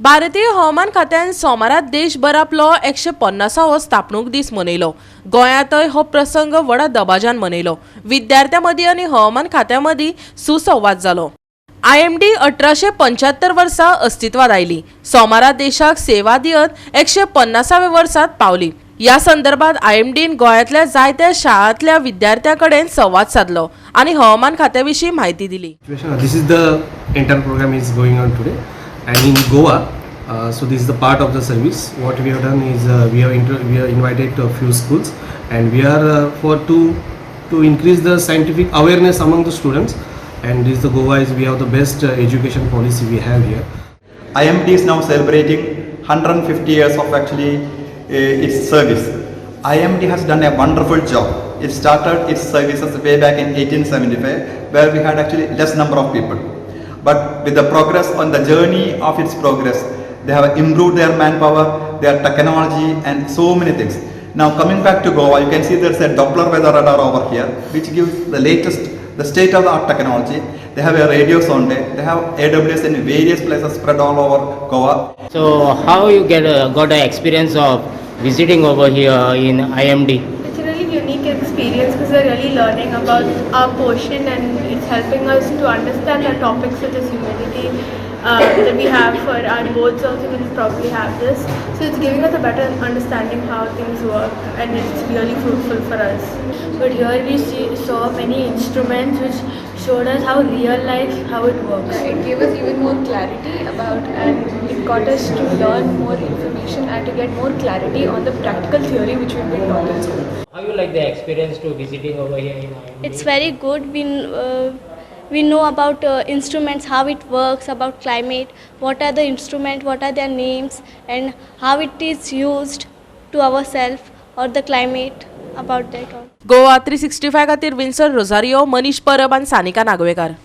भारतीय हवामान खात्यान सोमारात देशभर आपलो 150वो स्थापणूक दीस मनयलो। गोंयांतय हो प्रसंग व्हडा दबाज्यान मनयलो। विद्यार्थ्यां मदीं आनी हवामान खात्या मदीं सुसंवाद जालो। IMD 1875 वर्सा अस्तित्वात आयली। सोमारा देशाक सेवा दियत 150व्या वर्सात पावली। या संदर्भात IMDन गोंयांतल्या जायत्या शाळांतल्या विद्यार्थ्यां कडेन संवाद साधलो आनी हवामान खात्याविशीं म्हायती दिली। This is the entire program is going on today, and in Goa, so this is the part of the service. What we have done is we have invited to a few schools, and we are to increase the scientific awareness among the students. And this the Goa is we have the best education policy we have here. IMD is now celebrating 150 years of actually its service. IMD has done a wonderful job. It started its services way back in 1875, where we had actually less number of people. But with the progress on the journey of its progress, they have improved their manpower, their technology, and so many things. Now coming back to Goa, you can see there's a Doppler weather radar over here, which gives the latest, the state-of-the-art technology. They have a radio sound. They have AWS in various places spread all over Goa. So how you got an experience of visiting over here in IMD? It's a really unique experience because we're really learning about our portion, and it's helping us to understand the topics such as humidity that we have for our boards. Also, we'll probably have this. So it's giving us a better understanding how things work, and it's really fruitful for us. But here we saw many instruments which showed us how real life, how it works. It gave us even more clarity about, and it got us to learn more information and to get more clarity on the practical theory which we've been taught in school. How you like the experience to visiting over here in IMD? It's very good. We know about instruments, how it works, about climate, what are the instruments, what are their names, and how it is used to ourselves or the climate, about that all. GOA365 खातीर Vinson Rosario, Manish परब आनी सानिका नागवेकार।